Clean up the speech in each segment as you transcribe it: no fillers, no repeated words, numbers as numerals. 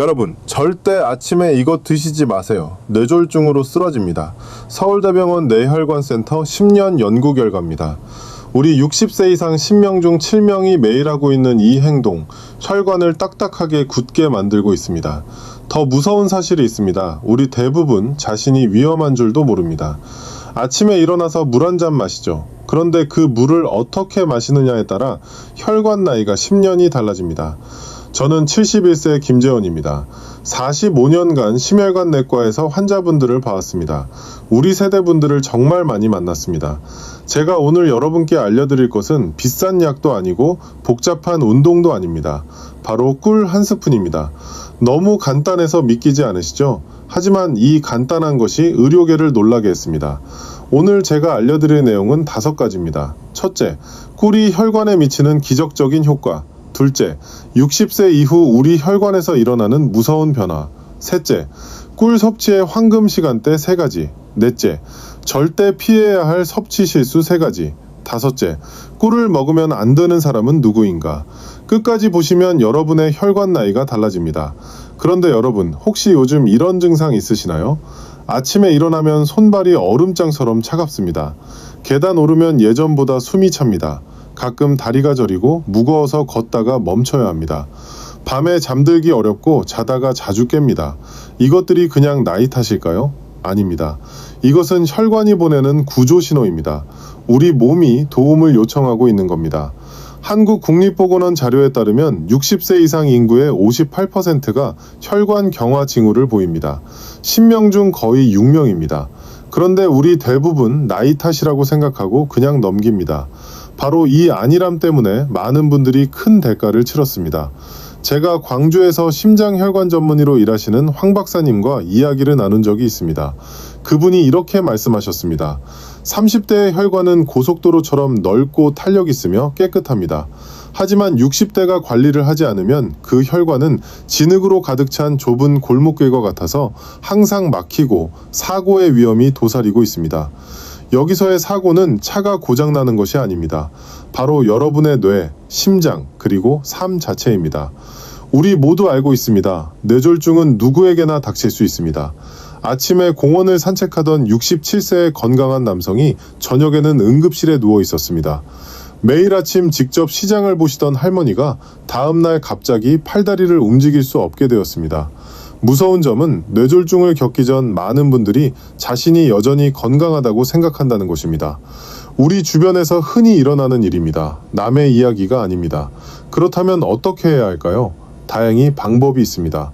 여러분, 절대 아침에 이거 드시지 마세요. 뇌졸중으로 쓰러집니다. 서울대병원 뇌혈관센터 10년 연구 결과입니다. 우리 60세 이상 10명 중 7명이 매일 하고 있는 이 행동, 혈관을 딱딱하게 굳게 만들고 있습니다. 더 무서운 사실이 있습니다. 우리 대부분 자신이 위험한 줄도 모릅니다. 아침에 일어나서 물 한 잔 마시죠. 그런데 그 물을 어떻게 마시느냐에 따라 혈관 나이가 10년이 달라집니다. 저는 71세 김재원입니다. 45년간 심혈관 내과에서 환자분들을 봐왔습니다. 우리 세대분들을 정말 많이 만났습니다. 제가 오늘 여러분께 알려드릴 것은 비싼 약도 아니고 복잡한 운동도 아닙니다. 바로 꿀 한 스푼입니다. 너무 간단해서 믿기지 않으시죠? 하지만 이 간단한 것이 의료계를 놀라게 했습니다. 오늘 제가 알려드릴 내용은 5가지입니다. 첫째, 꿀이 혈관에 미치는 기적적인 효과. 둘째, 60세 이후 우리 혈관에서 일어나는 무서운 변화. 셋째, 꿀 섭취의 황금 시간대 3가지. 넷째, 절대 피해야 할 섭취 실수 3가지. 다섯째, 꿀을 먹으면 안 되는 사람은 누구인가? 끝까지 보시면 여러분의 혈관 나이가 달라집니다. 그런데 여러분, 혹시 요즘 이런 증상 있으시나요? 아침에 일어나면 손발이 얼음장처럼 차갑습니다. 계단 오르면 예전보다 숨이 찹니다. 가끔 다리가 저리고 무거워서 걷다가 멈춰야 합니다. 밤에 잠들기 어렵고 자다가 자주 깹니다. 이것들이 그냥 나이 탓일까요? 아닙니다. 이것은 혈관이 보내는 구조 신호입니다. 우리 몸이 도움을 요청하고 있는 겁니다. 한국국립보건원 자료에 따르면 60세 이상 인구의 58%가 혈관 경화 징후를 보입니다. 10명 중 거의 6명입니다. 그런데 우리 대부분 나이 탓이라고 생각하고 그냥 넘깁니다. 바로 이 안일함 때문에 많은 분들이 큰 대가를 치렀습니다. 제가 광주에서 심장혈관 전문의로 일하시는 황 박사님과 이야기를 나눈 적이 있습니다. 그분이 이렇게 말씀하셨습니다. 30대의 혈관은 고속도로처럼 넓고 탄력 있으며 깨끗합니다. 하지만 60대가 관리를 하지 않으면 그 혈관은 진흙으로 가득 찬 좁은 골목길과 같아서 항상 막히고 사고의 위험이 도사리고 있습니다. 여기서의 사고는 차가 고장나는 것이 아닙니다. 바로 여러분의 뇌, 심장, 그리고 삶 자체입니다. 우리 모두 알고 있습니다. 뇌졸중은 누구에게나 닥칠 수 있습니다. 아침에 공원을 산책하던 67세의 건강한 남성이 저녁에는 응급실에 누워 있었습니다. 매일 아침 직접 시장을 보시던 할머니가 다음날 갑자기 팔다리를 움직일 수 없게 되었습니다. 무서운 점은 뇌졸중을 겪기 전 많은 분들이 자신이 여전히 건강하다고 생각한다는 것입니다. 우리 주변에서 흔히 일어나는 일입니다. 남의 이야기가 아닙니다. 그렇다면 어떻게 해야 할까요? 다행히 방법이 있습니다.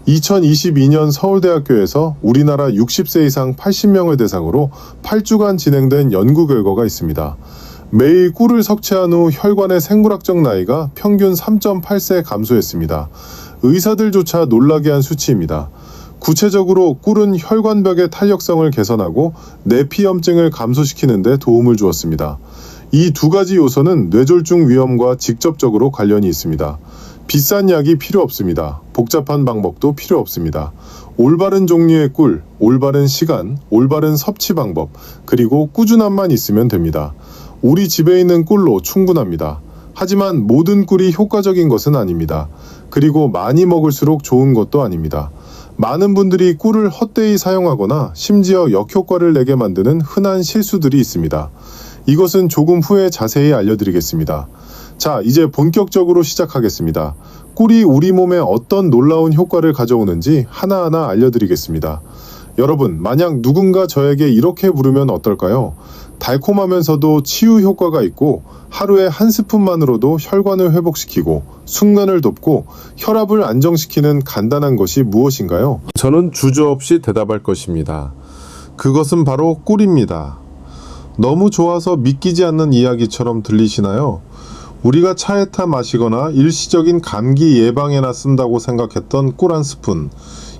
2022년 서울대학교에서 우리나라 60세 이상 80명을 대상으로 8주간 진행된 연구 결과가 있습니다. 매일 꿀을 섭취한 후 혈관의 생물학적 나이가 평균 3.8세 감소했습니다. 의사들조차 놀라게 한 수치입니다. 구체적으로 꿀은 혈관벽의 탄력성을 개선하고 내피염증을 감소시키는 데 도움을 주었습니다. 이 2가지 요소는 뇌졸중 위험과 직접적으로 관련이 있습니다. 비싼 약이 필요 없습니다. 복잡한 방법도 필요 없습니다. 올바른 종류의 꿀, 올바른 시간, 올바른 섭취 방법, 그리고 꾸준함만 있으면 됩니다. 우리 집에 있는 꿀로 충분합니다. 하지만 모든 꿀이 효과적인 것은 아닙니다. 그리고 많이 먹을수록 좋은 것도 아닙니다. 많은 분들이 꿀을 헛되이 사용하거나 심지어 역효과를 내게 만드는 흔한 실수들이 있습니다. 이것은 조금 후에 자세히 알려드리겠습니다. 자, 이제 본격적으로 시작하겠습니다. 꿀이 우리 몸에 어떤 놀라운 효과를 가져오는지 하나하나 알려드리겠습니다. 여러분, 만약 누군가 저에게 이렇게 부르면 어떨까요? 달콤하면서도 치유 효과가 있고 하루에 한 스푼만으로도 혈관을 회복시키고 숙면을 돕고 혈압을 안정시키는 간단한 것이 무엇인가요? 저는 주저없이 대답할 것입니다. 그것은 바로 꿀입니다. 너무 좋아서 믿기지 않는 이야기처럼 들리시나요? 우리가 차에 타 마시거나 일시적인 감기 예방에나 쓴다고 생각했던 꿀 한 스푼.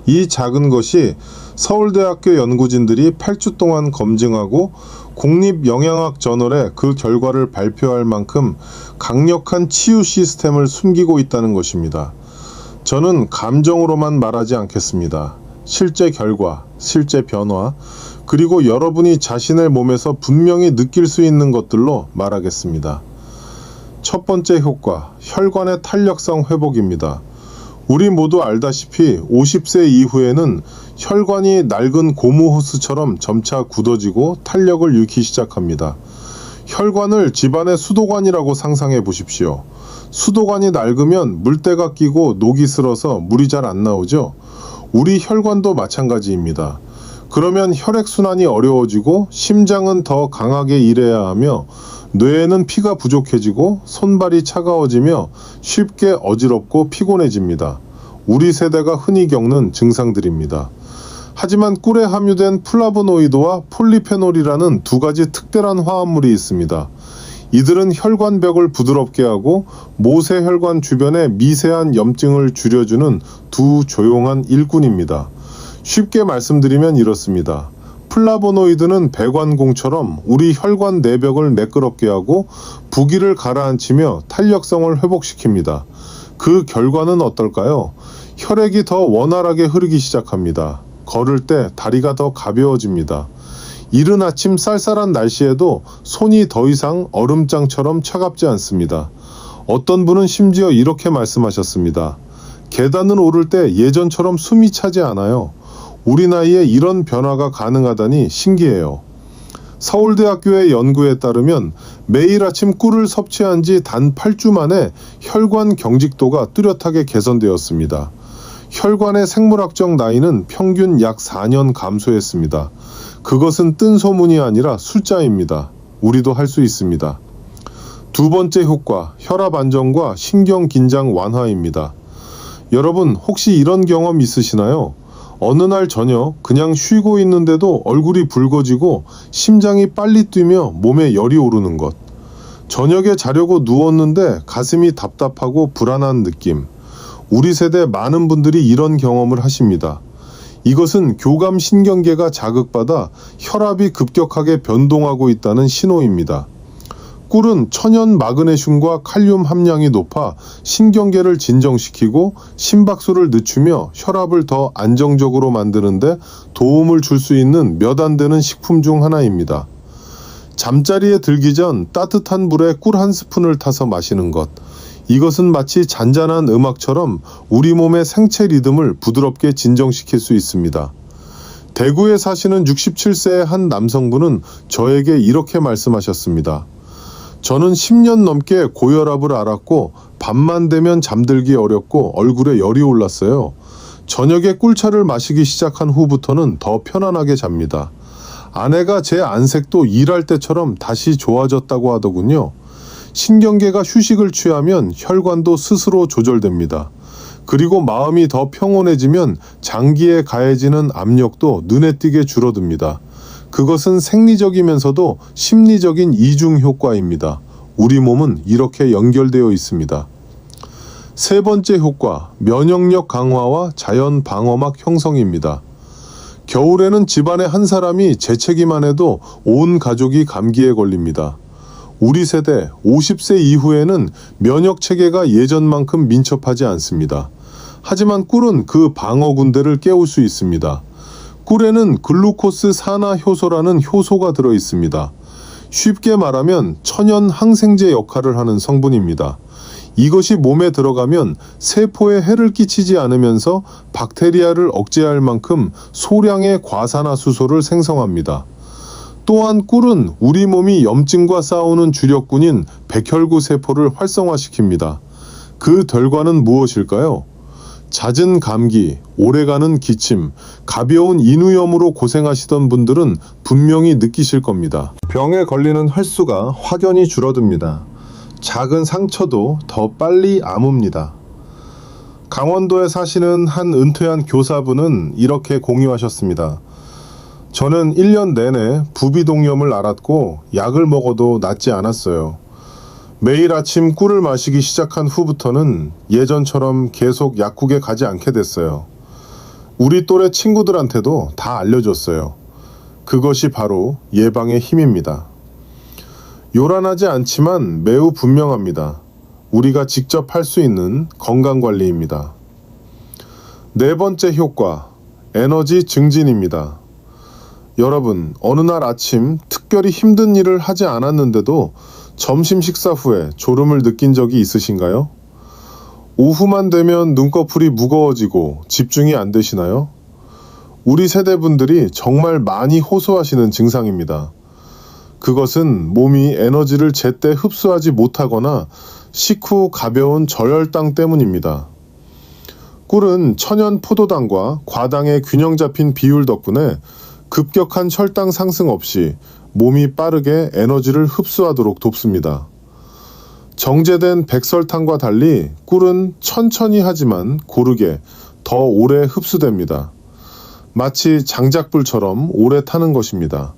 이 작은 것이 서울대학교 연구진들이 8주 동안 검증하고 국립영양학 저널에 그 결과를 발표할 만큼 강력한 치유 시스템을 숨기고 있다는 것입니다. 저는 감정으로만 말하지 않겠습니다. 실제 결과, 실제 변화, 그리고 여러분이 자신의 몸에서 분명히 느낄 수 있는 것들로 말하겠습니다. 첫 번째 효과, 혈관의 탄력성 회복입니다. 우리 모두 알다시피 50세 이후에는 혈관이 낡은 고무 호스처럼 점차 굳어지고 탄력을 잃기 시작합니다. 혈관을 집안의 수도관이라고 상상해 보십시오. 수도관이 낡으면 물때가 끼고 녹이 슬어서 물이 잘 안 나오죠. 우리 혈관도 마찬가지입니다. 그러면 혈액순환이 어려워지고 심장은 더 강하게 일해야 하며 뇌에는 피가 부족해지고 손발이 차가워지며 쉽게 어지럽고 피곤해집니다. 우리 세대가 흔히 겪는 증상들입니다. 하지만 꿀에 함유된 플라보노이드와 폴리페놀이라는 두 가지 특별한 화합물이 있습니다. 이들은 혈관벽을 부드럽게 하고 모세혈관 주변의 미세한 염증을 줄여주는 두 조용한 일꾼입니다. 쉽게 말씀드리면 이렇습니다. 플라보노이드는 배관공처럼 우리 혈관 내벽을 매끄럽게 하고 부기를 가라앉히며 탄력성을 회복시킵니다. 그 결과는 어떨까요? 혈액이 더 원활하게 흐르기 시작합니다. 걸을 때 다리가 더 가벼워집니다. 이른 아침 쌀쌀한 날씨에도 손이 더 이상 얼음장처럼 차갑지 않습니다. 어떤 분은 심지어 이렇게 말씀하셨습니다. 계단을 오를 때 예전처럼 숨이 차지 않아요. 우리 나이에 이런 변화가 가능하다니 신기해요. 서울대학교의 연구에 따르면 매일 아침 꿀을 섭취한 지 단 8주 만에 혈관 경직도가 뚜렷하게 개선되었습니다. 혈관의 생물학적 나이는 평균 약 4년 감소했습니다. 그것은 뜬 소문이 아니라 숫자입니다. 우리도 할 수 있습니다. 두 번째 효과, 혈압 안정과 신경 긴장 완화입니다. 여러분, 혹시 이런 경험 있으시나요? 어느 날 저녁 그냥 쉬고 있는데도 얼굴이 붉어지고 심장이 빨리 뛰며 몸에 열이 오르는 것. 저녁에 자려고 누웠는데 가슴이 답답하고 불안한 느낌. 우리 세대 많은 분들이 이런 경험을 하십니다. 이것은 교감신경계가 자극받아 혈압이 급격하게 변동하고 있다는 신호입니다. 꿀은 천연 마그네슘과 칼륨 함량이 높아 신경계를 진정시키고 심박수를 늦추며 혈압을 더 안정적으로 만드는데 도움을 줄 수 있는 몇 안 되는 식품 중 하나입니다. 잠자리에 들기 전 따뜻한 물에 꿀 한 스푼을 타서 마시는 것. 이것은 마치 잔잔한 음악처럼 우리 몸의 생체 리듬을 부드럽게 진정시킬 수 있습니다. 대구에 사시는 67세의 한 남성분은 저에게 이렇게 말씀하셨습니다. 저는 10년 넘게 고혈압을 앓았고 밤만 되면 잠들기 어렵고 얼굴에 열이 올랐어요. 저녁에 꿀차를 마시기 시작한 후부터는 더 편안하게 잡니다. 아내가 제 안색도 일할 때처럼 다시 좋아졌다고 하더군요. 신경계가 휴식을 취하면 혈관도 스스로 조절됩니다. 그리고 마음이 더 평온해지면 장기에 가해지는 압력도 눈에 띄게 줄어듭니다. 그것은 생리적이면서도 심리적인 이중 효과입니다. 우리 몸은 이렇게 연결되어 있습니다. 세 번째 효과, 면역력 강화와 자연 방어막 형성입니다. 겨울에는 집안의 한 사람이 재채기만 해도 온 가족이 감기에 걸립니다. 우리 세대 50세 이후에는 면역 체계가 예전만큼 민첩하지 않습니다. 하지만 꿀은 그 방어 군대를 깨울 수 있습니다. 꿀에는 글루코스 산화 효소라는 효소가 들어 있습니다. 쉽게 말하면 천연 항생제 역할을 하는 성분입니다. 이것이 몸에 들어가면 세포에 해를 끼치지 않으면서 박테리아를 억제할 만큼 소량의 과산화수소를 생성합니다. 또한 꿀은 우리 몸이 염증과 싸우는 주력군인 백혈구 세포를 활성화시킵니다. 그 결과는 무엇일까요? 잦은 감기, 오래가는 기침, 가벼운 인후염으로 고생하시던 분들은 분명히 느끼실 겁니다. 병에 걸리는 횟수가 확연히 줄어듭니다. 작은 상처도 더 빨리 아뭅니다. 강원도에 사시는 한 은퇴한 교사분은 이렇게 공유하셨습니다. 저는 1년 내내 부비동염을 앓았고 약을 먹어도 낫지 않았어요. 매일 아침 꿀을 마시기 시작한 후부터는 예전처럼 계속 약국에 가지 않게 됐어요. 우리 또래 친구들한테도 다 알려줬어요. 그것이 바로 예방의 힘입니다. 요란하지 않지만 매우 분명합니다. 우리가 직접 할 수 있는 건강관리입니다. 네 번째 효과, 에너지 증진입니다. 여러분, 어느 날 아침 특별히 힘든 일을 하지 않았는데도 점심 식사 후에 졸음을 느낀 적이 있으신가요? 오후만 되면 눈꺼풀이 무거워지고 집중이 안 되시나요? 우리 세대분들이 정말 많이 호소하시는 증상입니다. 그것은 몸이 에너지를 제때 흡수하지 못하거나 식후 가벼운 저혈당 때문입니다. 꿀은 천연 포도당과 과당의 균형 잡힌 비율 덕분에 급격한 혈당 상승 없이 몸이 빠르게 에너지를 흡수하도록 돕습니다. 정제된 백설탕과 달리 꿀은 천천히 하지만 고르게 더 오래 흡수됩니다. 마치 장작불처럼 오래 타는 것입니다.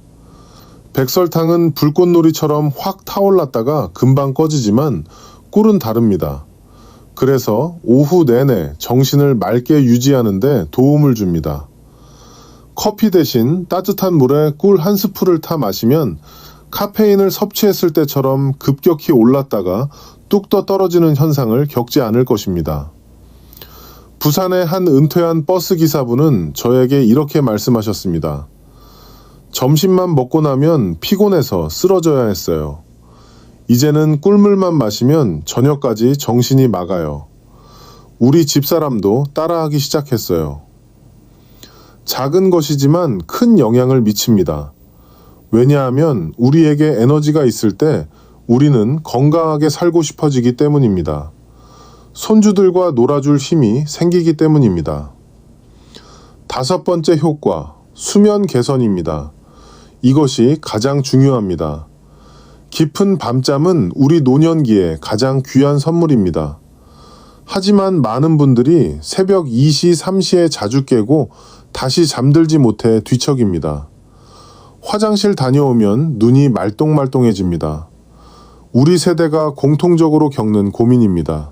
백설탕은 불꽃놀이처럼 확 타올랐다가 금방 꺼지지만 꿀은 다릅니다. 그래서 오후 내내 정신을 맑게 유지하는 데 도움을 줍니다. 커피 대신 따뜻한 물에 꿀 한 스푼을 타 마시면 카페인을 섭취했을 때처럼 급격히 올랐다가 뚝 떨어지는 현상을 겪지 않을 것입니다. 부산의 한 은퇴한 버스 기사분은 저에게 이렇게 말씀하셨습니다. 점심만 먹고 나면 피곤해서 쓰러져야 했어요. 이제는 꿀물만 마시면 저녁까지 정신이 맑아요. 우리 집사람도 따라하기 시작했어요. 작은 것이지만 큰 영향을 미칩니다. 왜냐하면 우리에게 에너지가 있을 때 우리는 건강하게 살고 싶어지기 때문입니다. 손주들과 놀아줄 힘이 생기기 때문입니다. 5번째 효과, 수면 개선입니다. 이것이 가장 중요합니다. 깊은 밤잠은 우리 노년기에 가장 귀한 선물입니다. 하지만 많은 분들이 새벽 2시, 3시에 자주 깨고 다시 잠들지 못해 뒤척입니다. 화장실 다녀오면 눈이 말똥말똥해집니다. 우리 세대가 공통적으로 겪는 고민입니다.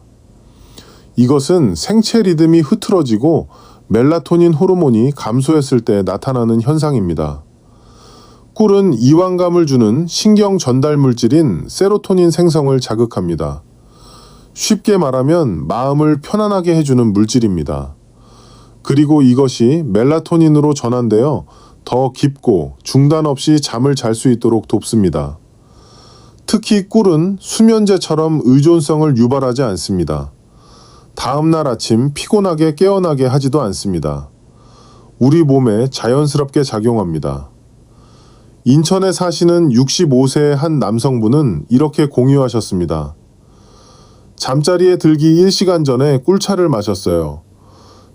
이것은 생체 리듬이 흐트러지고 멜라토닌 호르몬이 감소했을 때 나타나는 현상입니다. 꿀은 이완감을 주는 신경 전달 물질인 세로토닌 생성을 자극합니다. 쉽게 말하면 마음을 편안하게 해주는 물질입니다. 그리고 이것이 멜라토닌으로 전환되어 더 깊고 중단 없이 잠을 잘 수 있도록 돕습니다. 특히 꿀은 수면제처럼 의존성을 유발하지 않습니다. 다음날 아침 피곤하게 깨어나게 하지도 않습니다. 우리 몸에 자연스럽게 작용합니다. 인천에 사시는 65세의 한 남성분은 이렇게 공유하셨습니다. 잠자리에 들기 1시간 전에 꿀차를 마셨어요.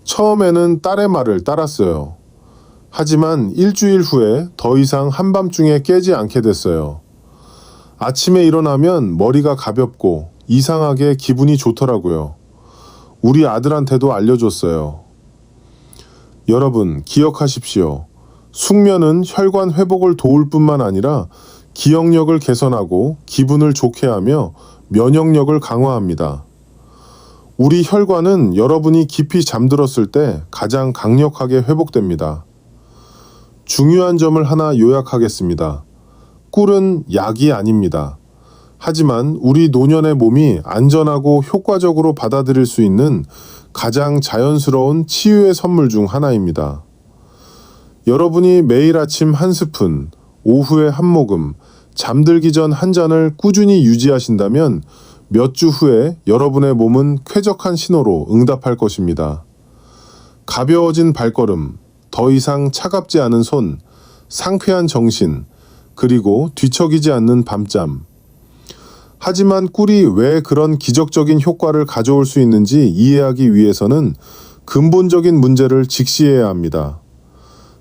처음에는 딸의 말을 따랐어요. 하지만 일주일 후에 더 이상 한밤중에 깨지 않게 됐어요. 아침에 일어나면 머리가 가볍고 이상하게 기분이 좋더라고요. 우리 아들한테도 알려줬어요. 여러분, 기억하십시오. 숙면은 혈관 회복을 도울 뿐만 아니라 기억력을 개선하고 기분을 좋게 하며 면역력을 강화합니다. 우리 혈관은 여러분이 깊이 잠들었을 때 가장 강력하게 회복됩니다. 중요한 점을 하나 요약하겠습니다. 꿀은 약이 아닙니다. 하지만 우리 노년의 몸이 안전하고 효과적으로 받아들일 수 있는 가장 자연스러운 치유의 선물 중 하나입니다. 여러분이 매일 아침 한 스푼, 오후에 한 모금, 잠들기 전 한 잔을 꾸준히 유지하신다면 몇 주 후에 여러분의 몸은 쾌적한 신호로 응답할 것입니다. 가벼워진 발걸음, 더 이상 차갑지 않은 손, 상쾌한 정신, 그리고 뒤척이지 않는 밤잠. 하지만 꿀이 왜 그런 기적적인 효과를 가져올 수 있는지 이해하기 위해서는 근본적인 문제를 직시해야 합니다.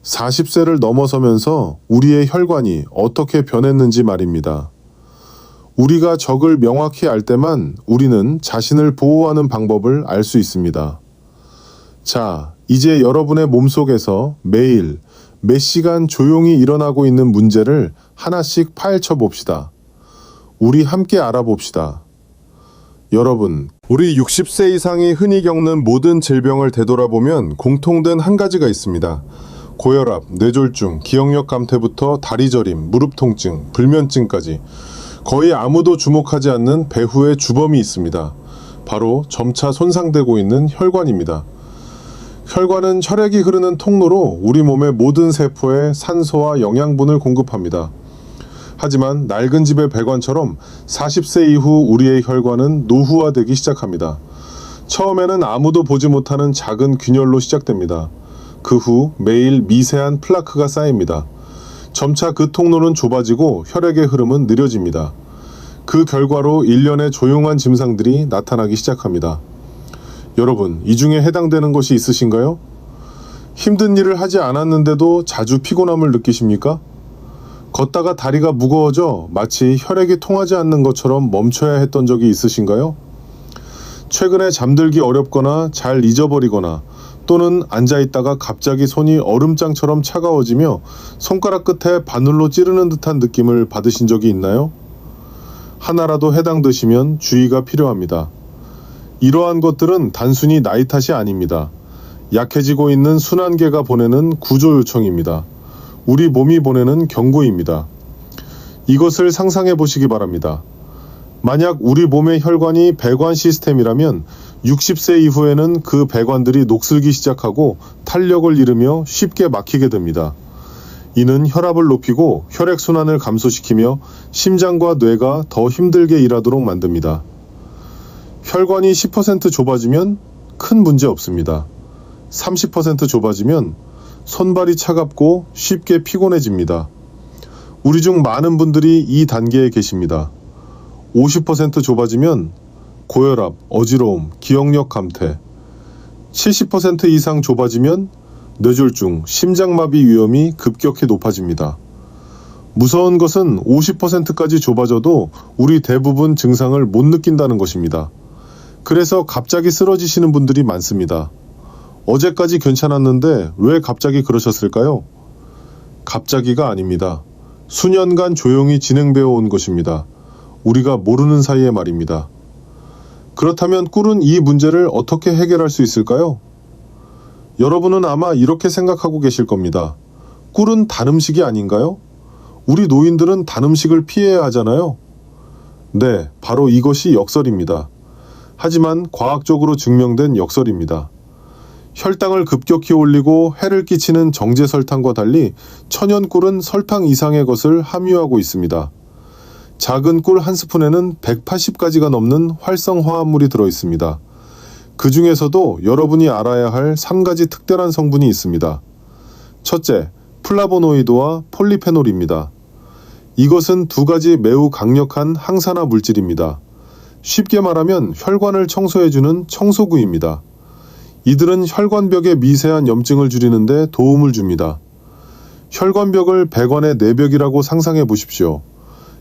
40세를 넘어서면서 우리의 혈관이 어떻게 변했는지 말입니다. 우리가 적을 명확히 알 때만 우리는 자신을 보호하는 방법을 알 수 있습니다. 자, 이제 여러분의 몸속에서 매일 몇 시간 조용히 일어나고 있는 문제를 하나씩 파헤쳐 봅시다. 우리 함께 알아봅시다. 여러분, 우리 60세 이상이 흔히 겪는 모든 질병을 되돌아보면 공통된 한 가지가 있습니다. 고혈압, 뇌졸중, 기억력 감퇴부터 다리 저림, 무릎 통증, 불면증까지 거의 아무도 주목하지 않는 배후의 주범이 있습니다. 바로 점차 손상되고 있는 혈관입니다. 혈관은 혈액이 흐르는 통로로 우리 몸의 모든 세포에 산소와 영양분을 공급합니다. 하지만 낡은 집의 배관처럼 40세 이후 우리의 혈관은 노후화되기 시작합니다. 처음에는 아무도 보지 못하는 작은 균열로 시작됩니다. 그 후 매일 미세한 플라크가 쌓입니다. 점차 그 통로는 좁아지고 혈액의 흐름은 느려집니다. 그 결과로 일련의 조용한 증상들이 나타나기 시작합니다. 여러분, 이 중에 해당되는 것이 있으신가요? 힘든 일을 하지 않았는데도 자주 피곤함을 느끼십니까? 걷다가 다리가 무거워져 마치 혈액이 통하지 않는 것처럼 멈춰야 했던 적이 있으신가요? 최근에 잠들기 어렵거나 잘 잊어버리거나 또는 앉아있다가 갑자기 손이 얼음장처럼 차가워지며 손가락 끝에 바늘로 찌르는 듯한 느낌을 받으신 적이 있나요? 하나라도 해당되시면 주의가 필요합니다. 이러한 것들은 단순히 나이 탓이 아닙니다. 약해지고 있는 순환계가 보내는 구조 요청입니다. 우리 몸이 보내는 경고입니다. 이것을 상상해 보시기 바랍니다. 만약 우리 몸의 혈관이 배관 시스템이라면 60세 이후에는 그 배관들이 녹슬기 시작하고 탄력을 잃으며 쉽게 막히게 됩니다. 이는 혈압을 높이고 혈액순환을 감소시키며 심장과 뇌가 더 힘들게 일하도록 만듭니다. 혈관이 10% 좁아지면 큰 문제 없습니다. 30% 좁아지면 손발이 차갑고 쉽게 피곤해집니다. 우리 중 많은 분들이 이 단계에 계십니다. 50% 좁아지면 고혈압, 어지러움, 기억력 감퇴, 70% 이상 좁아지면 뇌졸중, 심장마비 위험이 급격히 높아집니다. 무서운 것은 50%까지 좁아져도 우리 대부분 증상을 못 느낀다는 것입니다. 그래서 갑자기 쓰러지시는 분들이 많습니다. 어제까지 괜찮았는데 왜 갑자기 그러셨을까요? 갑자기가 아닙니다. 수년간 조용히 진행되어 온 것입니다. 우리가 모르는 사이에 말입니다. 그렇다면 꿀은 이 문제를 어떻게 해결할 수 있을까요? 여러분은 아마 이렇게 생각하고 계실 겁니다. 꿀은 단 음식이 아닌가요? 우리 노인들은 단 음식을 피해야 하잖아요. 네, 바로 이것이 역설입니다. 하지만 과학적으로 증명된 역설입니다. 혈당을 급격히 올리고 해를 끼치는 정제 설탕과 달리 천연 꿀은 설탕 이상의 것을 함유하고 있습니다. 작은 꿀 한 스푼에는 180가지가 넘는 활성 화합물이 들어 있습니다. 그 중에서도 여러분이 알아야 할 3가지 특별한 성분이 있습니다. 첫째, 플라보노이드와 폴리페놀입니다. 이것은 2가지 매우 강력한 항산화 물질입니다. 쉽게 말하면 혈관을 청소해주는 청소구입니다. 이들은 혈관벽의 미세한 염증을 줄이는데 도움을 줍니다. 혈관벽을 배관의 내벽이라고 상상해 보십시오.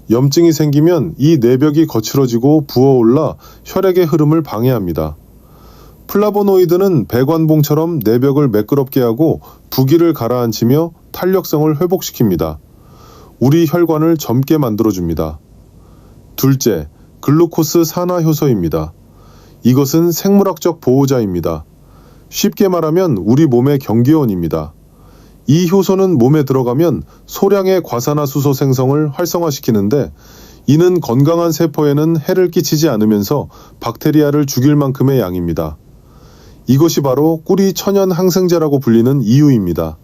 염증이 생기면 이 내벽이 거칠어지고 부어올라 혈액의 흐름을 방해합니다. 플라보노이드는 배관봉처럼 내벽을 매끄럽게 하고 부기를 가라앉히며 탄력성을 회복시킵니다. 우리 혈관을 젊게 만들어줍니다. 둘째, 글루코스 산화 효소입니다. 이것은 생물학적 보호자입니다. 쉽게 말하면 우리 몸의 경계원입니다. 이 효소는 몸에 들어가면 소량의 과산화수소 생성을 활성화시키는데 이는 건강한 세포에는 해를 끼치지 않으면서 박테리아를 죽일 만큼의 양입니다. 이것이 바로 꿀이 천연 항생제라고 불리는 이유입니다.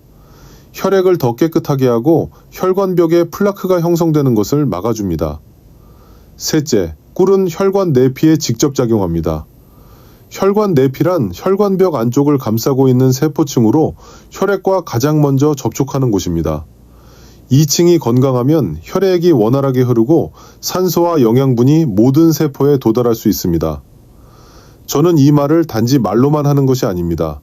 혈액을 더 깨끗하게 하고 혈관벽에 플라크가 형성되는 것을 막아줍니다. 셋째, 꿀은 혈관 내피에 직접 작용합니다. 혈관 내피란 혈관벽 안쪽을 감싸고 있는 세포층으로 혈액과 가장 먼저 접촉하는 곳입니다. 이 층이 건강하면 혈액이 원활하게 흐르고 산소와 영양분이 모든 세포에 도달할 수 있습니다. 저는 이 말을 단지 말로만 하는 것이 아닙니다.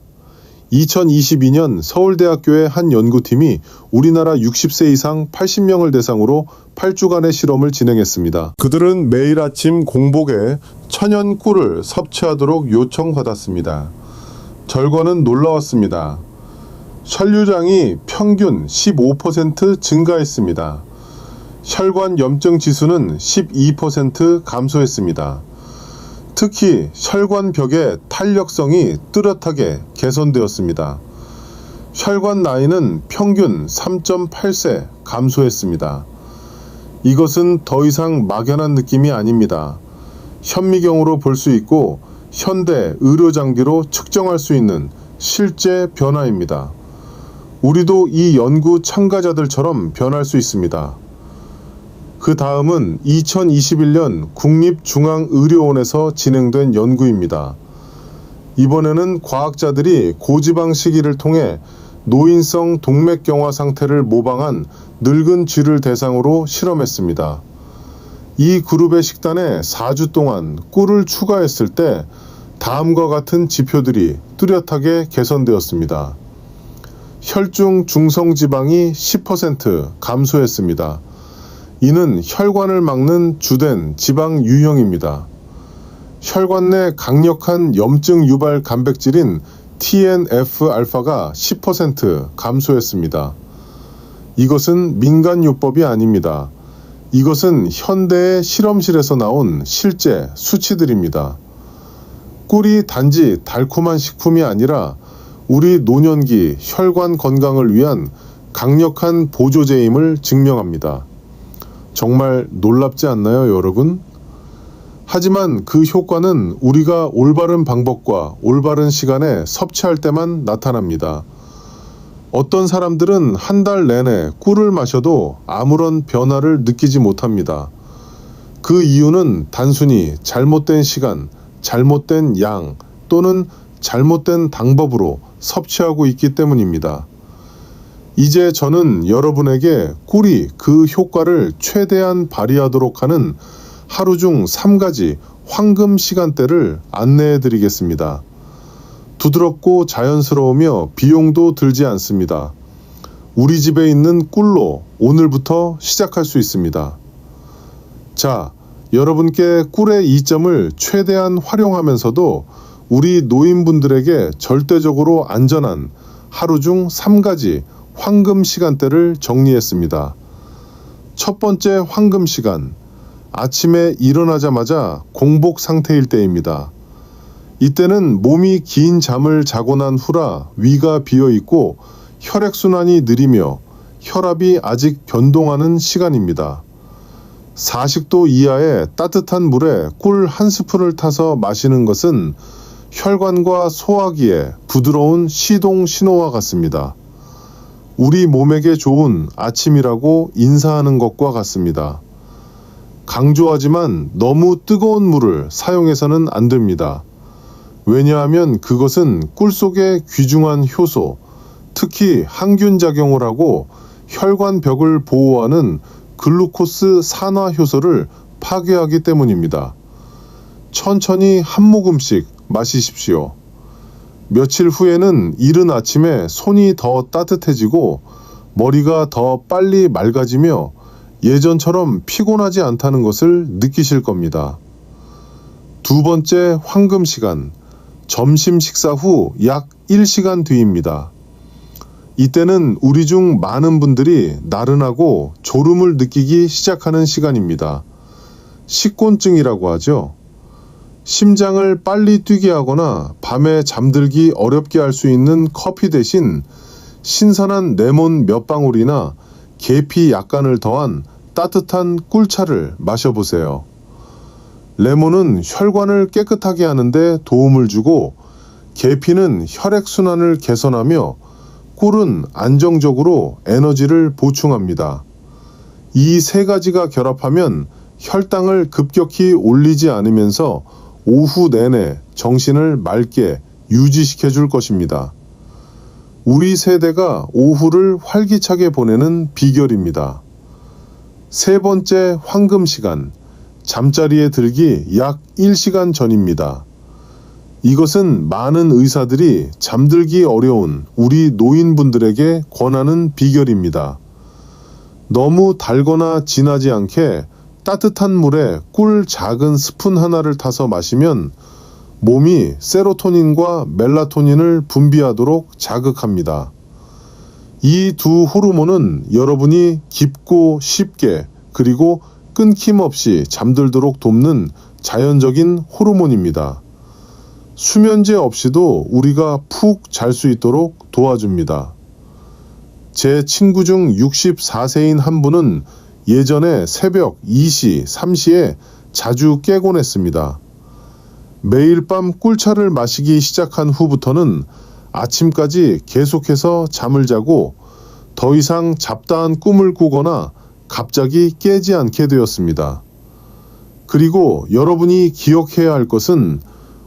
2022년 서울대학교의 한 연구팀이 우리나라 60세 이상 80명을 대상으로 8주간의 실험을 진행했습니다. 그들은 매일 아침 공복에 천연 꿀을 섭취하도록 요청받았습니다. 결과는 놀라웠습니다. 혈류량이 평균 15% 증가했습니다. 혈관 염증 지수는 12% 감소했습니다. 특히 혈관벽의 탄력성이 뚜렷하게 개선되었습니다. 혈관 나이는 평균 3.8세 감소했습니다. 이것은 더 이상 막연한 느낌이 아닙니다. 현미경으로 볼 수 있고 현대 의료 장비로 측정할 수 있는 실제 변화입니다. 우리도 이 연구 참가자들처럼 변할 수 있습니다. 그 다음은 2021년 국립중앙의료원에서 진행된 연구입니다. 이번에는 과학자들이 고지방 식이를 통해 노인성 동맥경화 상태를 모방한 늙은 쥐를 대상으로 실험했습니다. 이 그룹의 식단에 4주 동안 꿀을 추가했을 때 다음과 같은 지표들이 뚜렷하게 개선되었습니다. 혈중 중성지방이 10% 감소했습니다. 이는 혈관을 막는 주된 지방 유형입니다. 혈관 내 강력한 염증 유발 단백질인 TNF-알파가 10% 감소했습니다. 이것은 민간요법이 아닙니다. 이것은 현대의 실험실에서 나온 실제 수치들입니다. 꿀이 단지 달콤한 식품이 아니라 우리 노년기 혈관 건강을 위한 강력한 보조제임을 증명합니다. 정말 놀랍지 않나요, 여러분? 하지만 그 효과는 우리가 올바른 방법과 올바른 시간에 섭취할 때만 나타납니다. 어떤 사람들은 한 달 내내 꿀을 마셔도 아무런 변화를 느끼지 못합니다. 그 이유는 단순히 잘못된 시간, 잘못된 양 또는 잘못된 방법으로 섭취하고 있기 때문입니다. 이제 저는 여러분에게 꿀이 그 효과를 최대한 발휘하도록 하는 하루 중 3가지 황금 시간대를 안내해 드리겠습니다. 부드럽고 자연스러우며 비용도 들지 않습니다. 우리 집에 있는 꿀로 오늘부터 시작할 수 있습니다. 자, 여러분께 꿀의 이점을 최대한 활용하면서도 우리 노인분들에게 절대적으로 안전한 하루 중 3가지 황금 시간대를 정리했습니다. 첫 번째 황금 시간, 아침에 일어나자마자 공복 상태일 때입니다. 이때는 몸이 긴 잠을 자고 난 후라 위가 비어 있고 혈액순환이 느리며 혈압이 아직 변동하는 시간입니다. 40도 이하의 따뜻한 물에 꿀 한 스푼을 타서 마시는 것은 혈관과 소화기에 부드러운 시동 신호와 같습니다. 우리 몸에게 좋은 아침이라고 인사하는 것과 같습니다. 강조하지만 너무 뜨거운 물을 사용해서는 안 됩니다. 왜냐하면 그것은 꿀 속의 귀중한 효소, 특히 항균 작용을 하고 혈관벽을 보호하는 글루코스 산화 효소를 파괴하기 때문입니다. 천천히 한 모금씩 마시십시오. 며칠 후에는 이른 아침에 손이 더 따뜻해지고 머리가 더 빨리 맑아지며 예전처럼 피곤하지 않다는 것을 느끼실 겁니다. 두 번째 황금 시간, 점심 식사 후 약 1시간 뒤입니다. 이때는 우리 중 많은 분들이 나른하고 졸음을 느끼기 시작하는 시간입니다. 식곤증이라고 하죠. 심장을 빨리 뛰게 하거나 밤에 잠들기 어렵게 할 수 있는 커피 대신 신선한 레몬 몇 방울이나 계피 약간을 더한 따뜻한 꿀차를 마셔보세요. 레몬은 혈관을 깨끗하게 하는데 도움을 주고 계피는 혈액순환을 개선하며 꿀은 안정적으로 에너지를 보충합니다. 이 세 가지가 결합하면 혈당을 급격히 올리지 않으면서 오후 내내 정신을 맑게 유지시켜 줄 것입니다. 우리 세대가 오후를 활기차게 보내는 비결입니다. 세 번째 황금 시간, 잠자리에 들기 약 1시간 전입니다. 이것은 많은 의사들이 잠들기 어려운 우리 노인분들에게 권하는 비결입니다. 너무 달거나 진하지 않게 따뜻한 물에 꿀 작은 스푼 하나를 타서 마시면 몸이 세로토닌과 멜라토닌을 분비하도록 자극합니다. 이 두 호르몬은 여러분이 깊고 쉽게 그리고 끊김없이 잠들도록 돕는 자연적인 호르몬입니다. 수면제 없이도 우리가 푹 잘 수 있도록 도와줍니다. 제 친구 중 64세인 한 분은 예전에 새벽 2시, 3시에 자주 깨곤 했습니다. 매일 밤 꿀차를 마시기 시작한 후부터는 아침까지 계속해서 잠을 자고 더 이상 잡다한 꿈을 꾸거나 갑자기 깨지 않게 되었습니다. 그리고 여러분이 기억해야 할 것은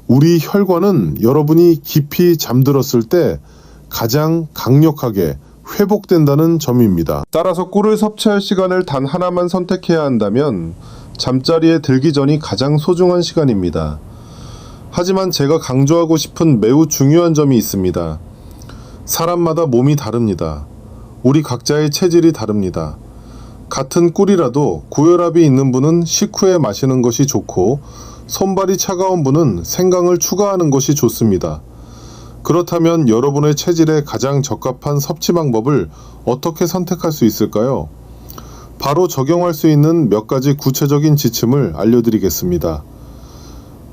우리 혈관은 여러분이 깊이 잠들었을 때 가장 강력하게 회복된다는 점입니다. 따라서 꿀을 섭취할 시간을 단 하나만 선택해야 한다면 잠자리에 들기 전이 가장 소중한 시간입니다. 하지만 제가 강조하고 싶은 매우 중요한 점이 있습니다. 사람마다 몸이 다릅니다. 우리 각자의 체질이 다릅니다. 같은 꿀이라도 고혈압이 있는 분은 식후에 마시는 것이 좋고 손발이 차가운 분은 생강을 추가하는 것이 좋습니다. 그렇다면 여러분의 체질에 가장 적합한 섭취 방법을 어떻게 선택할 수 있을까요? 바로 적용할 수 있는 몇 가지 구체적인 지침을 알려드리겠습니다.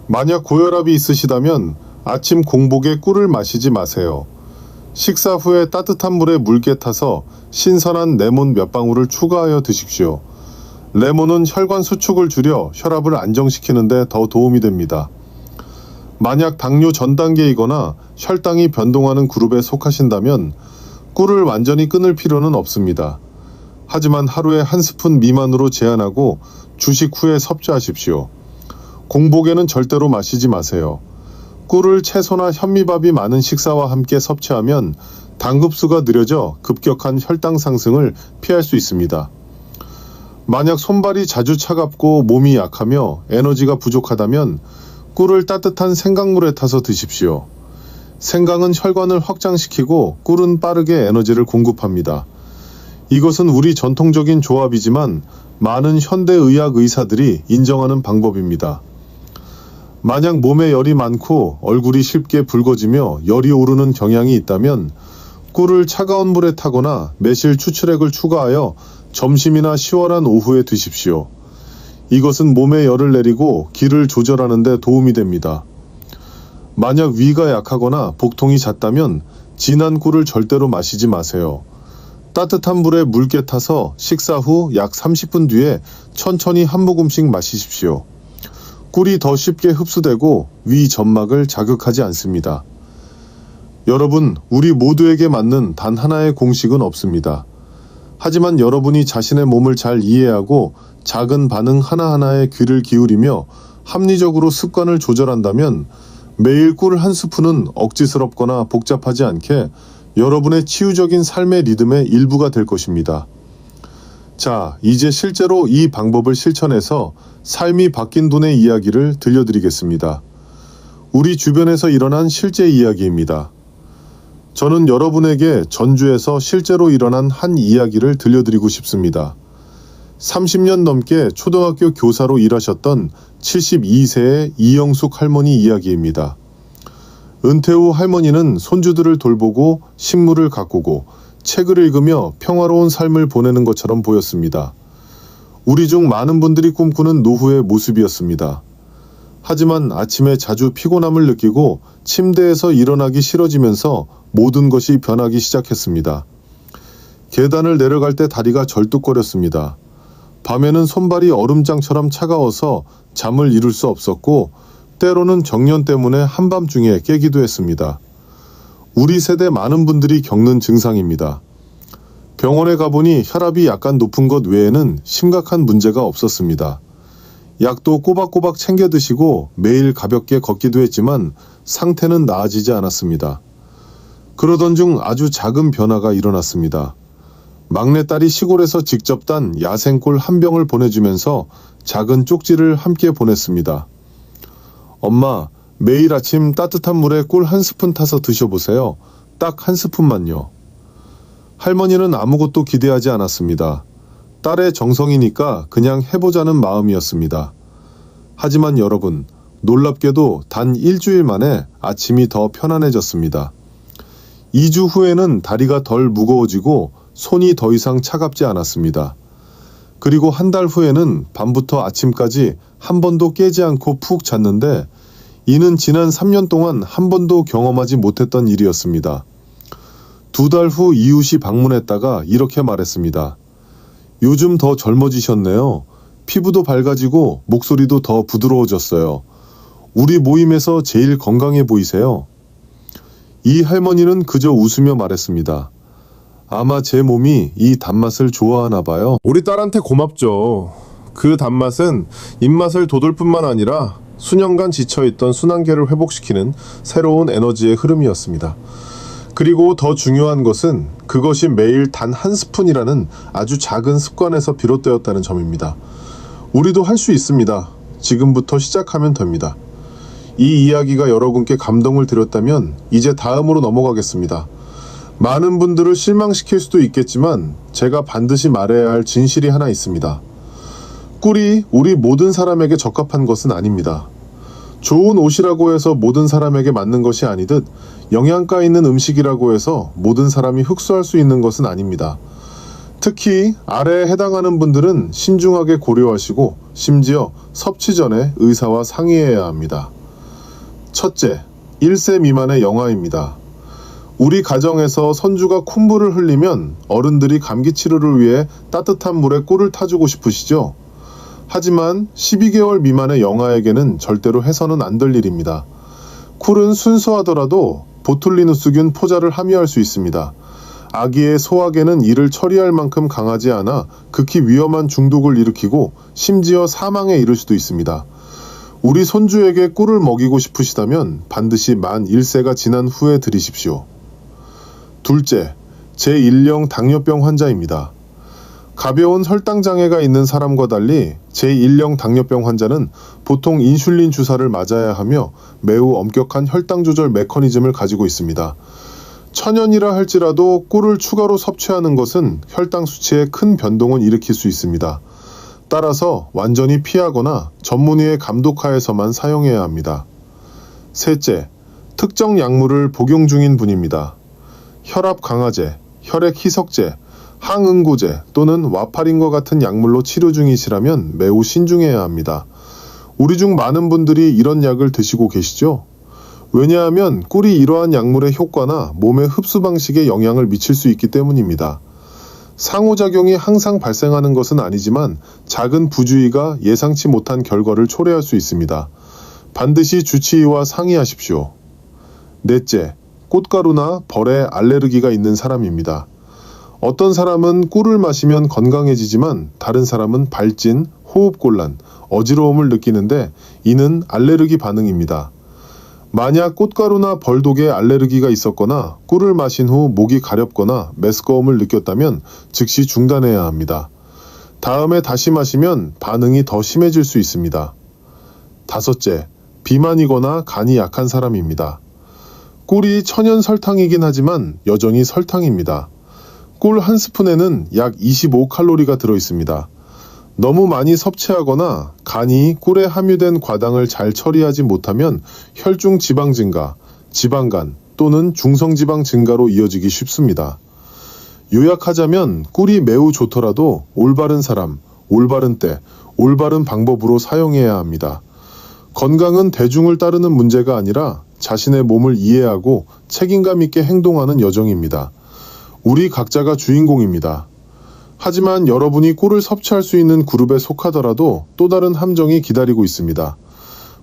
만약 고혈압이 있으시다면 아침 공복에 꿀을 마시지 마세요. 식사 후에 따뜻한 물에 묽게 타서 신선한 레몬 몇 방울을 추가하여 드십시오. 레몬은 혈관 수축을 줄여 혈압을 안정시키는 데 더 도움이 됩니다. 만약 당뇨 전 단계이거나 혈당이 변동하는 그룹에 속하신다면 꿀을 완전히 끊을 필요는 없습니다. 하지만 하루에 한 스푼 미만으로 제한하고 주식 후에 섭취하십시오. 공복에는 절대로 마시지 마세요. 꿀을 채소나 현미밥이 많은 식사와 함께 섭취하면 당 흡수가 느려져 급격한 혈당 상승을 피할 수 있습니다. 만약 손발이 자주 차갑고 몸이 약하며 에너지가 부족하다면 꿀을 따뜻한 생강물에 타서 드십시오. 생강은 혈관을 확장시키고 꿀은 빠르게 에너지를 공급합니다. 이것은 우리 전통적인 조합이지만 많은 현대의학 의사들이 인정하는 방법입니다. 만약 몸에 열이 많고 얼굴이 쉽게 붉어지며 열이 오르는 경향이 있다면 꿀을 차가운 물에 타거나 매실 추출액을 추가하여 점심이나 시원한 오후에 드십시오. 이것은 몸에 열을 내리고 기를 조절하는 데 도움이 됩니다. 만약 위가 약하거나 복통이 잦다면 진한 꿀을 절대로 마시지 마세요. 따뜻한 물에 묽게 타서 식사 후 약 30분 뒤에 천천히 한 모금씩 마시십시오. 꿀이 더 쉽게 흡수되고 위 점막을 자극하지 않습니다. 여러분, 우리 모두에게 맞는 단 하나의 공식은 없습니다. 하지만 여러분이 자신의 몸을 잘 이해하고 작은 반응 하나하나에 귀를 기울이며 합리적으로 습관을 조절한다면 매일 꿀 한 스푼은 억지스럽거나 복잡하지 않게 여러분의 치유적인 삶의 리듬의 일부가 될 것입니다. 자, 이제 실제로 이 방법을 실천해서 삶이 바뀐 분의 이야기를 들려드리겠습니다. 우리 주변에서 일어난 실제 이야기입니다. 저는 여러분에게 전주에서 실제로 일어난 한 이야기를 들려드리고 싶습니다. 30년 넘게 초등학교 교사로 일하셨던 72세의 이영숙 할머니 이야기입니다. 은퇴 후 할머니는 손주들을 돌보고 식물을 가꾸고 책을 읽으며 평화로운 삶을 보내는 것처럼 보였습니다. 우리 중 많은 분들이 꿈꾸는 노후의 모습이었습니다. 하지만 아침에 자주 피곤함을 느끼고 침대에서 일어나기 싫어지면서 모든 것이 변하기 시작했습니다. 계단을 내려갈 때 다리가 절뚝거렸습니다. 밤에는 손발이 얼음장처럼 차가워서 잠을 이룰 수 없었고 때로는 정년 때문에 한밤중에 깨기도 했습니다. 우리 세대 많은 분들이 겪는 증상입니다. 병원에 가보니 혈압이 약간 높은 것 외에는 심각한 문제가 없었습니다. 약도 꼬박꼬박 챙겨 드시고 매일 가볍게 걷기도 했지만 상태는 나아지지 않았습니다. 그러던 중 아주 작은 변화가 일어났습니다. 막내딸이 시골에서 직접 딴 야생꿀 한 병을 보내주면서 작은 쪽지를 함께 보냈습니다. 엄마, 매일 아침 따뜻한 물에 꿀 한 스푼 타서 드셔보세요. 딱 한 스푼만요. 할머니는 아무것도 기대하지 않았습니다. 딸의 정성이니까 그냥 해보자는 마음이었습니다. 하지만 여러분, 놀랍게도 단 일주일 만에 아침이 더 편안해졌습니다. 2주 후에는 다리가 덜 무거워지고 손이 더 이상 차갑지 않았습니다. 그리고 한 달 후에는 밤부터 아침까지 한 번도 깨지 않고 푹 잤는데 이는 지난 3년 동안 한 번도 경험하지 못했던 일이었습니다. 2달 후 이웃이 방문했다가 이렇게 말했습니다. 요즘 더 젊어지셨네요. 피부도 밝아지고 목소리도 더 부드러워졌어요. 우리 모임에서 제일 건강해 보이세요. 이 할머니는 그저 웃으며 말했습니다. 아마 제 몸이 이 단맛을 좋아하나 봐요. 우리 딸한테 고맙죠. 그 단맛은 입맛을 돋울 뿐만 아니라 수년간 지쳐있던 순환계를 회복시키는 새로운 에너지의 흐름이었습니다. 그리고 더 중요한 것은 그것이 매일 단 한 스푼이라는 아주 작은 습관에서 비롯되었다는 점입니다. 우리도 할 수 있습니다. 지금부터 시작하면 됩니다. 이 이야기가 여러분께 감동을 드렸다면 이제 다음으로 넘어가겠습니다. 많은 분들을 실망시킬 수도 있겠지만 제가 반드시 말해야 할 진실이 하나 있습니다. 꿀이 우리 모든 사람에게 적합한 것은 아닙니다. 좋은 옷이라고 해서 모든 사람에게 맞는 것이 아니듯 영양가 있는 음식이라고 해서 모든 사람이 흡수할 수 있는 것은 아닙니다. 특히 아래에 해당하는 분들은 신중하게 고려하시고 심지어 섭취 전에 의사와 상의해야 합니다. 첫째, 1세 미만의 영아입니다. 우리 가정에서 손주가 콧물을 흘리면 어른들이 감기 치료를 위해 따뜻한 물에 꿀을 타주고 싶으시죠? 하지만 12개월 미만의 영아에게는 절대로 해서는 안 될 일입니다. 꿀은 순수하더라도 보툴리누스균 포자를 함유할 수 있습니다. 아기의 소화계는 이를 처리할 만큼 강하지 않아 극히 위험한 중독을 일으키고 심지어 사망에 이를 수도 있습니다. 우리 손주에게 꿀을 먹이고 싶으시다면 반드시 만 1세가 지난 후에 드리십시오. 둘째, 제1형 당뇨병 환자입니다. 가벼운 혈당장애가 있는 사람과 달리 제1형 당뇨병 환자는 보통 인슐린 주사를 맞아야 하며 매우 엄격한 혈당 조절 메커니즘을 가지고 있습니다. 천연이라 할지라도 꿀을 추가로 섭취하는 것은 혈당 수치에 큰 변동을 일으킬 수 있습니다. 따라서 완전히 피하거나 전문의의 감독하에서만 사용해야 합니다. 셋째, 특정 약물을 복용 중인 분입니다. 혈압 강화제, 혈액 희석제, 항응고제 또는 와파린과 같은 약물로 치료 중이시라면 매우 신중해야 합니다. 우리 중 많은 분들이 이런 약을 드시고 계시죠? 왜냐하면 꿀이 이러한 약물의 효과나 몸의 흡수 방식에 영향을 미칠 수 있기 때문입니다. 상호작용이 항상 발생하는 것은 아니지만 작은 부주의가 예상치 못한 결과를 초래할 수 있습니다. 반드시 주치의와 상의하십시오. 넷째, 꽃가루나 벌에 알레르기가 있는 사람입니다. 어떤 사람은 꿀을 마시면 건강해지지만 다른 사람은 발진, 호흡곤란, 어지러움을 느끼는데 이는 알레르기 반응입니다. 만약 꽃가루나 벌독에 알레르기가 있었거나 꿀을 마신 후 목이 가렵거나 메스꺼움을 느꼈다면 즉시 중단해야 합니다. 다음에 다시 마시면 반응이 더 심해질 수 있습니다. 다섯째, 비만이거나 간이 약한 사람입니다. 꿀이 천연 설탕이긴 하지만 여전히 설탕입니다. 꿀 한 스푼에는 약 25칼로리가 들어있습니다. 너무 많이 섭취하거나 간이 꿀에 함유된 과당을 잘 처리하지 못하면 혈중 지방 증가, 지방간 또는 중성지방 증가로 이어지기 쉽습니다. 요약하자면 꿀이 매우 좋더라도 올바른 사람, 올바른 때, 올바른 방법으로 사용해야 합니다. 건강은 대중을 따르는 문제가 아니라 자신의 몸을 이해하고 책임감 있게 행동하는 여정입니다. 우리 각자가 주인공입니다. 하지만 여러분이 꿀을 섭취할 수 있는 그룹에 속하더라도 또 다른 함정이 기다리고 있습니다.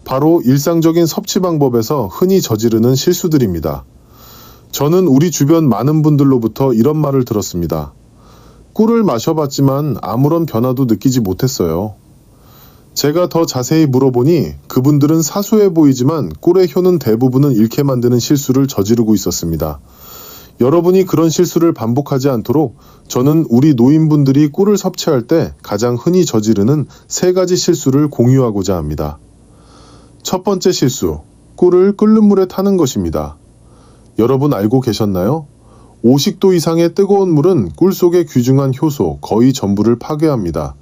바로 일상적인 섭취 방법에서 흔히 저지르는 실수들입니다. 저는 우리 주변 많은 분들로부터 이런 말을 들었습니다. 꿀을 마셔봤지만 아무런 변화도 느끼지 못했어요. 제가 더 자세히 물어보니 그분들은 사소해 보이지만 꿀의 효는 대부분은 잃게 만드는 실수를 저지르고 있었습니다. 여러분이 그런 실수를 반복하지 않도록 저는 우리 노인분들이 꿀을 섭취할 때 가장 흔히 저지르는 3가지 실수를 공유하고자 합니다. 첫 번째 실수, 꿀을 끓는 물에 타는 것입니다. 여러분 알고 계셨나요? 50도 이상의 뜨거운 물은 꿀 속의 귀중한 효소 거의 전부를 파괴합니다.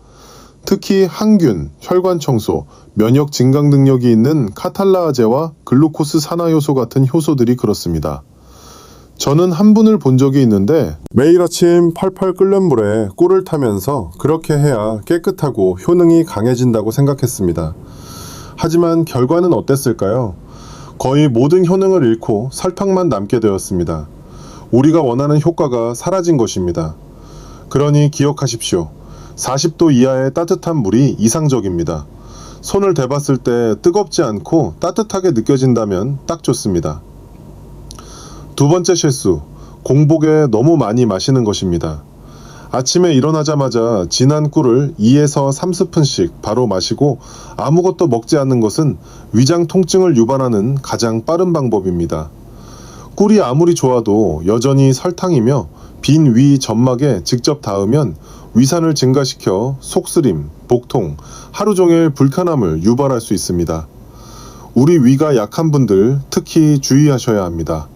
특히 항균, 혈관 청소, 면역 증강 능력이 있는 카탈라아제와 글루코스 산화효소 같은 효소들이 그렇습니다. 저는 한 분을 본 적이 있는데 매일 아침 팔팔 끓는 물에 꿀을 타면서 그렇게 해야 깨끗하고 효능이 강해진다고 생각했습니다. 하지만 결과는 어땠을까요? 거의 모든 효능을 잃고 설탕만 남게 되었습니다. 우리가 원하는 효과가 사라진 것입니다. 그러니 기억하십시오. 40도 이하의 따뜻한 물이 이상적입니다. 손을 대봤을 때 뜨겁지 않고 따뜻하게 느껴진다면 딱 좋습니다. 두 번째 실수, 공복에 너무 많이 마시는 것입니다. 아침에 일어나자마자 진한 꿀을 2에서 3스푼씩 바로 마시고 아무것도 먹지 않는 것은 위장 통증을 유발하는 가장 빠른 방법입니다. 꿀이 아무리 좋아도 여전히 설탕이며 빈 위 점막에 직접 닿으면 위산을 증가시켜 속쓰림, 복통, 하루 종일 불편함을 유발할 수 있습니다. 우리 위가 약한 분들 특히 주의하셔야 합니다.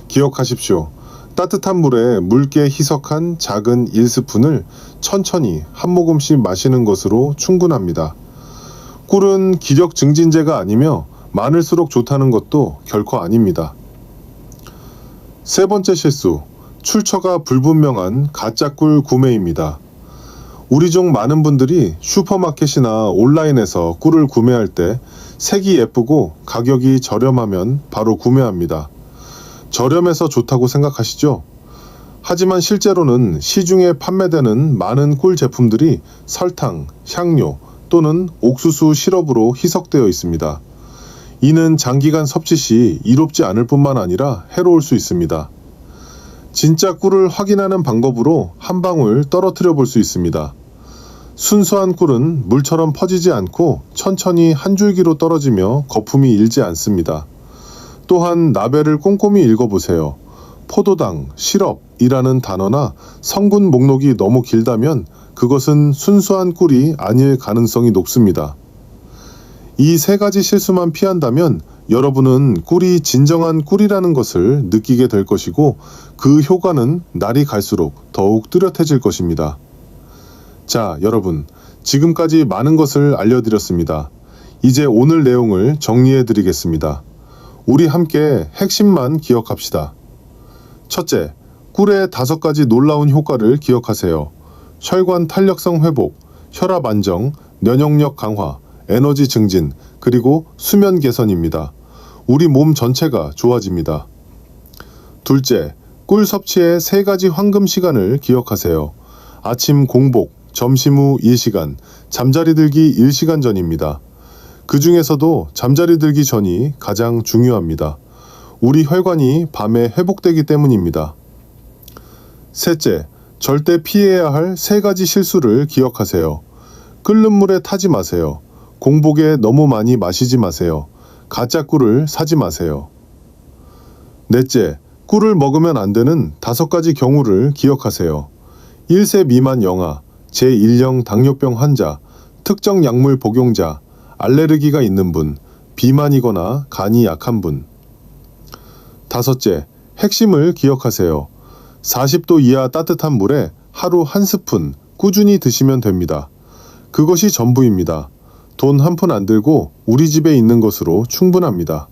기억하십시오. 따뜻한 물에 묽게 희석한 작은 1스푼을 천천히 한 모금씩 마시는 것으로 충분합니다. 꿀은 기력 증진제가 아니며 많을수록 좋다는 것도 결코 아닙니다. 세 번째 실수, 출처가 불분명한 가짜 꿀 구매입니다. 우리 중 많은 분들이 슈퍼마켓이나 온라인에서 꿀을 구매할 때 색이 예쁘고 가격이 저렴하면 바로 구매합니다. 저렴해서 좋다고 생각하시죠? 하지만 실제로는 시중에 판매되는 많은 꿀 제품들이 설탕, 향료 또는 옥수수 시럽으로 희석되어 있습니다. 이는 장기간 섭취 시 이롭지 않을 뿐만 아니라 해로울 수 있습니다. 진짜 꿀을 확인하는 방법으로 한 방울 떨어뜨려 볼 수 있습니다. 순수한 꿀은 물처럼 퍼지지 않고 천천히 한 줄기로 떨어지며 거품이 일지 않습니다. 또한 라벨을 꼼꼼히 읽어보세요. 포도당, 시럽이라는 단어나 성분 목록이 너무 길다면 그것은 순수한 꿀이 아닐 가능성이 높습니다. 이 세 가지 실수만 피한다면 여러분은 꿀이 진정한 꿀이라는 것을 느끼게 될 것이고 그 효과는 날이 갈수록 더욱 뚜렷해질 것입니다. 자, 여러분, 지금까지 많은 것을 알려드렸습니다. 이제 오늘 내용을 정리해 드리겠습니다. 우리 함께 핵심만 기억합시다. 첫째, 꿀의 5가지 놀라운 효과를 기억하세요. 혈관 탄력성 회복, 혈압 안정, 면역력 강화, 에너지 증진, 그리고 수면 개선입니다. 우리 몸 전체가 좋아집니다. 둘째, 꿀 섭취의 3가지 황금 시간을 기억하세요. 아침 공복, 점심 후 1시간, 잠자리 들기 1시간 전입니다. 그 중에서도 잠자리 들기 전이 가장 중요합니다. 우리 혈관이 밤에 회복되기 때문입니다. 셋째, 절대 피해야 할 3가지 실수를 기억하세요. 끓는 물에 타지 마세요. 공복에 너무 많이 마시지 마세요. 가짜 꿀을 사지 마세요. 넷째, 꿀을 먹으면 안 되는 5가지 경우를 기억하세요. 1세 미만 영아, 제1형 당뇨병 환자, 특정 약물 복용자, 알레르기가 있는 분, 비만이거나 간이 약한 분. 5째, 핵심을 기억하세요. 40도 이하 따뜻한 물에 하루 1스푼 꾸준히 드시면 됩니다. 그것이 전부입니다. 돈 한 푼 안 들고 우리 집에 있는 것으로 충분합니다.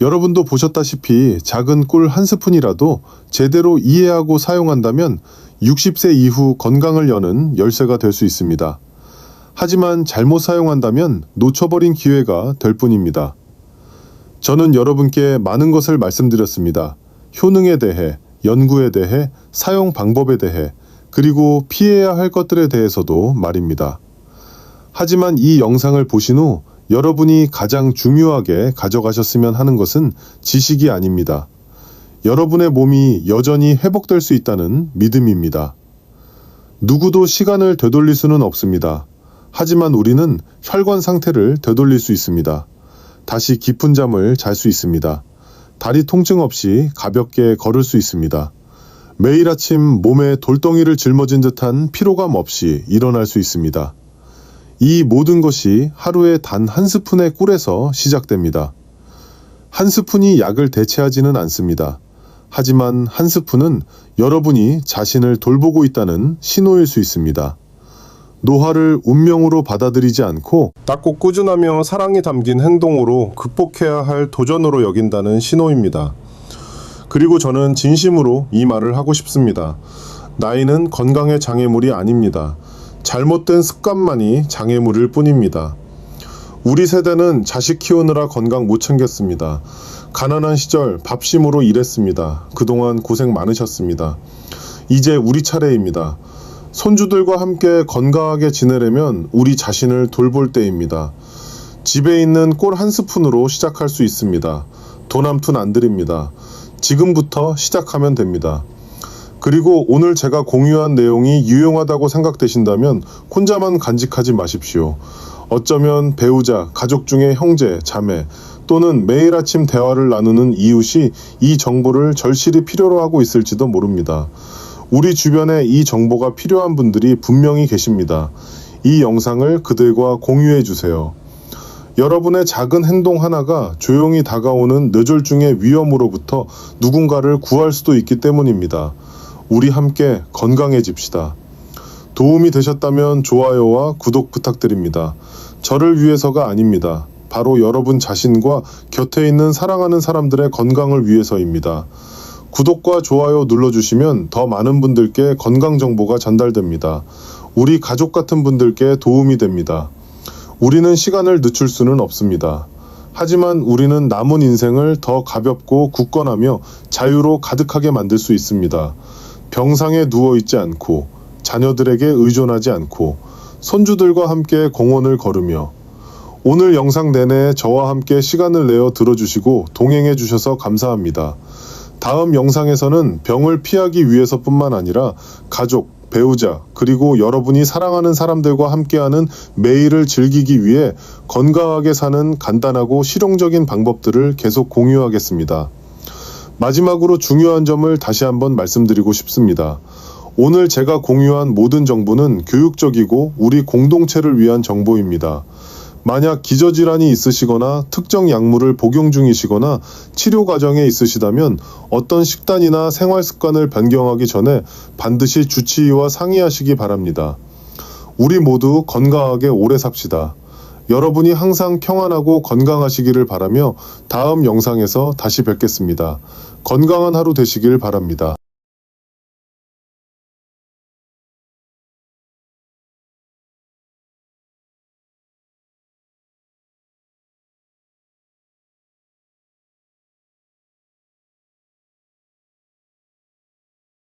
여러분도 보셨다시피 작은 꿀 1스푼이라도 제대로 이해하고 사용한다면 60세 이후 건강을 여는 열쇠가 될 수 있습니다. 하지만 잘못 사용한다면 놓쳐버린 기회가 될 뿐입니다. 저는 여러분께 많은 것을 말씀드렸습니다. 효능에 대해, 연구에 대해, 사용 방법에 대해, 그리고 피해야 할 것들에 대해서도 말입니다. 하지만 이 영상을 보신 후 여러분이 가장 중요하게 가져가셨으면 하는 것은 지식이 아닙니다. 여러분의 몸이 여전히 회복될 수 있다는 믿음입니다. 누구도 시간을 되돌릴 수는 없습니다. 하지만 우리는 혈관 상태를 되돌릴 수 있습니다. 다시 깊은 잠을 잘 수 있습니다. 다리 통증 없이 가볍게 걸을 수 있습니다. 매일 아침 몸에 돌덩이를 짊어진 듯한 피로감 없이 일어날 수 있습니다. 이 모든 것이 하루에 단 1스푼의 꿀에서 시작됩니다. 1스푼이 약을 대체하지는 않습니다. 하지만 1스푼은 여러분이 자신을 돌보고 있다는 신호일 수 있습니다. 노화를 운명으로 받아들이지 않고 닦고 꾸준하며 사랑이 담긴 행동으로 극복해야 할 도전으로 여긴다는 신호입니다. 그리고 저는 진심으로 이 말을 하고 싶습니다. 나이는 건강의 장애물이 아닙니다. 잘못된 습관만이 장애물일 뿐입니다. 우리 세대는 자식 키우느라 건강 못 챙겼습니다. 가난한 시절 밥심으로 일했습니다. 그동안 고생 많으셨습니다. 이제 우리 차례입니다. 손주들과 함께 건강하게 지내려면 우리 자신을 돌볼 때입니다. 집에 있는 꿀 1스푼으로 시작할 수 있습니다. 돈 한 푼 안 드립니다. 지금부터 시작하면 됩니다. 그리고 오늘 제가 공유한 내용이 유용하다고 생각되신다면 혼자만 간직하지 마십시오. 어쩌면 배우자, 가족 중에 형제, 자매, 또는 매일 아침 대화를 나누는 이웃이 이 정보를 절실히 필요로 하고 있을지도 모릅니다. 우리 주변에 이 정보가 필요한 분들이 분명히 계십니다. 이 영상을 그들과 공유해 주세요. 여러분의 작은 행동 하나가 조용히 다가오는 뇌졸중의 위험으로부터 누군가를 구할 수도 있기 때문입니다. 우리 함께 건강해집시다. 도움이 되셨다면 좋아요와 구독 부탁드립니다. 저를 위해서가 아닙니다. 바로 여러분 자신과 곁에 있는 사랑하는 사람들의 건강을 위해서입니다. 구독과 좋아요 눌러주시면 더 많은 분들께 건강 정보가 전달됩니다. 우리 가족 같은 분들께 도움이 됩니다. 우리는 시간을 늦출 수는 없습니다. 하지만 우리는 남은 인생을 더 가볍고 굳건하며 자유로 가득하게 만들 수 있습니다. 병상에 누워있지 않고, 자녀들에게 의존하지 않고, 손주들과 함께 공원을 걸으며, 오늘 영상 내내 저와 함께 시간을 내어 들어주시고 동행해 주셔서 감사합니다. 다음 영상에서는 병을 피하기 위해서뿐만 아니라 가족, 배우자, 그리고 여러분이 사랑하는 사람들과 함께하는 매일을 즐기기 위해 건강하게 사는 간단하고 실용적인 방법들을 계속 공유하겠습니다. 마지막으로 중요한 점을 다시 한번 말씀드리고 싶습니다. 오늘 제가 공유한 모든 정보는 교육적이고 우리 공동체를 위한 정보입니다. 만약 기저질환이 있으시거나 특정 약물을 복용 중이시거나 치료 과정에 있으시다면 어떤 식단이나 생활 습관을 변경하기 전에 반드시 주치의와 상의하시기 바랍니다. 우리 모두 건강하게 오래 삽시다. 여러분이 항상 평안하고 건강하시기를 바라며 다음 영상에서 다시 뵙겠습니다. 건강한 하루 되시길 바랍니다.